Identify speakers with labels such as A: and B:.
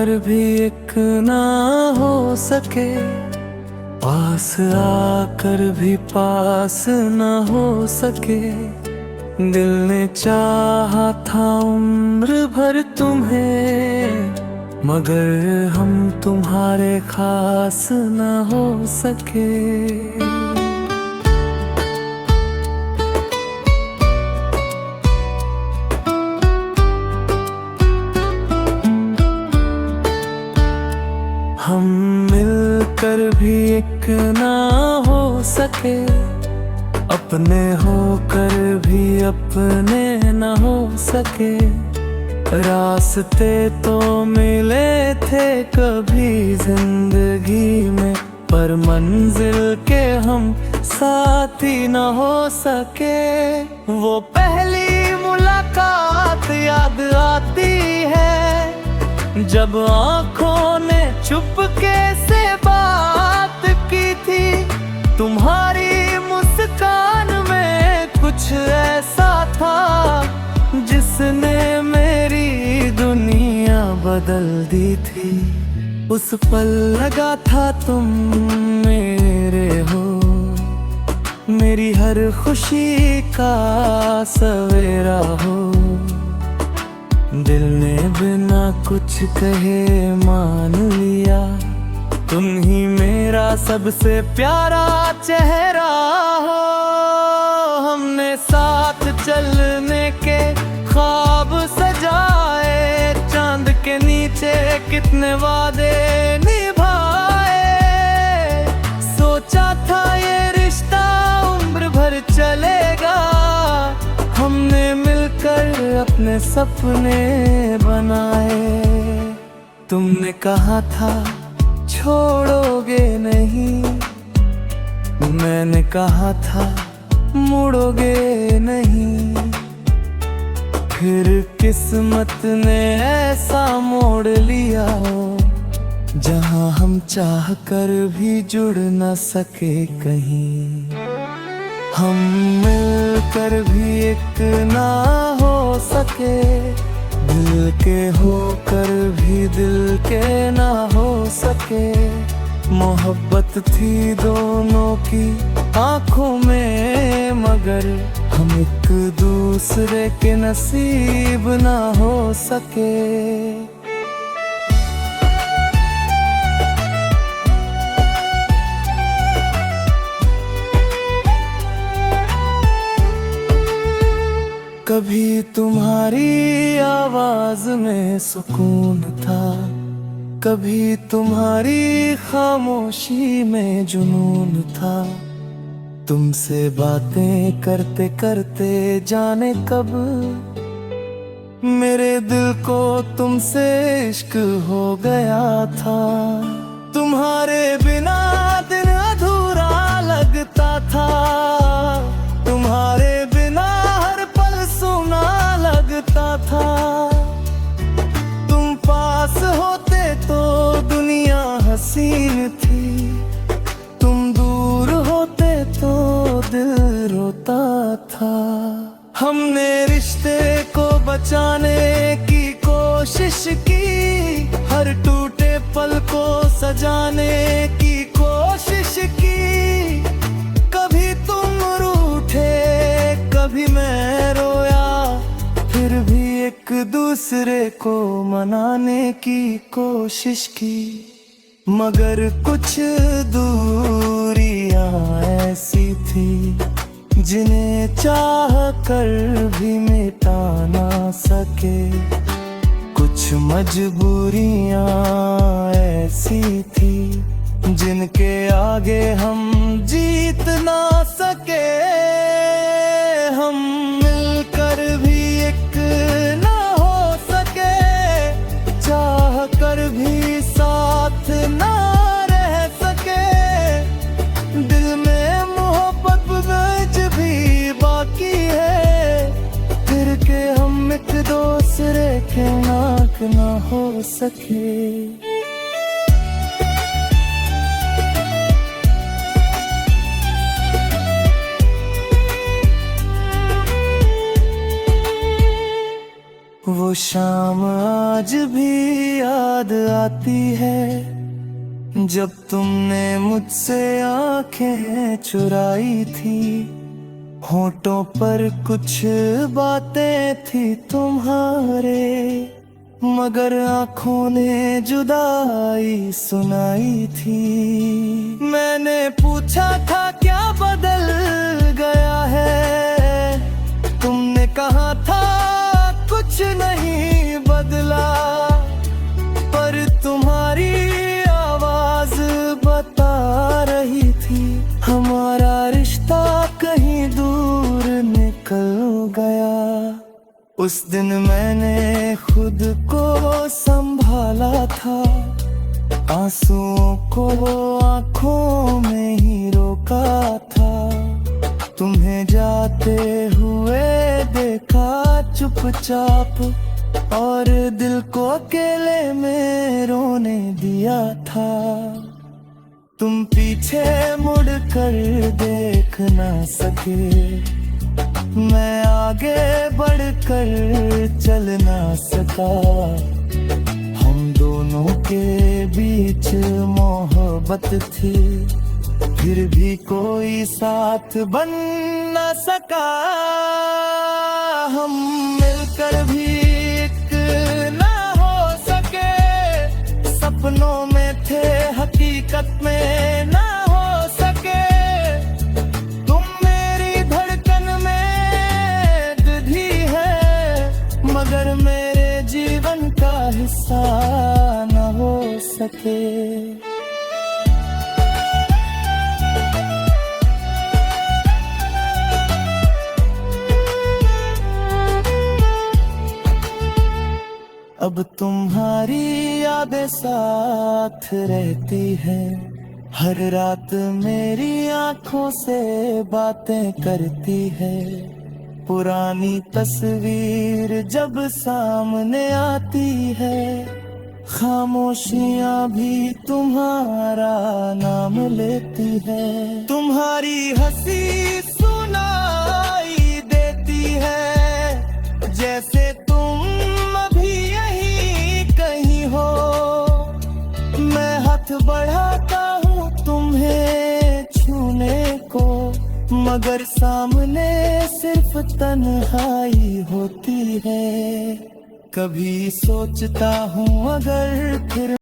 A: कर भी एक ना हो सके, पास आकर भी पास ना हो सके। दिल ने चाहा था उम्र भर तुम्हें, मगर हम तुम्हारे खास ना हो सके। हम मिलकर भी एक ना हो सके, अपने होकर भी अपने न हो सके। रास्ते तो मिले थे कभी जिंदगी में, पर मंजिल के हम साथी न हो सके। वो पहली मुलाकात याद आती है, जब आंखों ने चुपके से बात की थी। तुम्हारी मुस्कान में कुछ ऐसा था, जिसने मेरी दुनिया बदल दी थी। उस पल लगा था तुम मेरे हो, मेरी हर खुशी का सवेरा हो। दिल ने बिना कुछ कहे मान लिया, तुम ही मेरा सबसे प्यारा चेहरा हो। हमने साथ चलने के ख्वाब सजाए, चांद के नीचे कितने वादे निभाए। सोचा था ये रिश्ता उम्र भर चलेगा, हमने मिलकर अपने सपने बनाए। तुमने कहा था छोड़ोगे नहीं, मैंने कहा था मुड़ोगे नहीं। फिर किस्मत ने ऐसा मोड़ लिया हो, जहां हम चाह कर भी जुड़ न सके कहीं। हम मिलकर भी एक ना हो सके, दिल के होकर भी दिल के ना हो सके। मोहब्बत थी दोनों की आंखों में, मगर हम एक दूसरे के नसीब ना हो सके। कभी तुम्हारी आवाज में सुकून था, कभी तुम्हारी खामोशी में जुनून था। तुमसे बातें करते करते जाने कब मेरे दिल को तुमसे इश्क हो गया था। तुम्हारे बिना दिन अधूरा लगता था, तुम्हारे बिना हर पल सुना लगता था। तुम पास होते तो दुनिया हसीन थी, तुम दूर होते तो दिल रोता था। हमने रिश्ते को बचाने की कोशिश की, हर टूटे पल को सजाने की कोशिश की। कभी तुम रूठे कभी मैं रोया, फिर भी एक दूसरे को मनाने की कोशिश की। मगर कुछ दूरियां ऐसी थी, जिन्हें चाह कर भी मिटा ना सके। कुछ मजबूरियां ऐसी थी, जिनके आगे हम जीत ना सके। हम मिलकर भी एक ना हो सके, चाह कर भी साथ ना रह सके। दिल में मोहब्बत आज भी बाकी है, फिर के हम एक दूसरे के नाक ना हो सके। वो शाम आज भी याद आती है, जब तुमने मुझसे आंखें चुराई थी। होठों पर कुछ बातें थी तुम्हारे, मगर आंखों ने जुदाई सुनाई थी। मैंने पूछा था क्या बदल गया है, तुमने कहा था कुछ नहीं बदला, पर तुम्हारी आवाज बता रही थी हमारा रिश्ता कहीं दूर निकल गया। उस दिन मैंने खुद को संभाला था, आंसुओं को आंखों में ही रोका था। तुम्हें जाते हुए देखा चुपचाप, और दिल को अकेले में रोने दिया था। तुम पीछे मुड़ कर देख ना सके, मैं आगे बढ़कर चल ना सका। हम दोनों के बीच मोहब्बत थी, फिर भी कोई साथ बन ना सका। हम मिलकर भी एक ना हो सके, सपनों में थे हकीकत में ना हो सके। तुम मेरी धड़कन में दिधी है, मगर मेरे जीवन का हिस्सा न हो सके। अब तुम्हारी यादें साथ रहती है, हर रात मेरी आंखों से बातें करती है। पुरानी तस्वीर जब सामने आती है, खामोशियां भी तुम्हारा नाम लेती है। तुम्हारी हंसी सुनाई देती है, जैसे तुम अभी यहीं कहीं हो। मैं हाथ बढ़ाता हूँ तुम्हें छूने को, मगर सामने सिर्फ तन्हाई होती है। कभी सोचता हूँ अगर फिर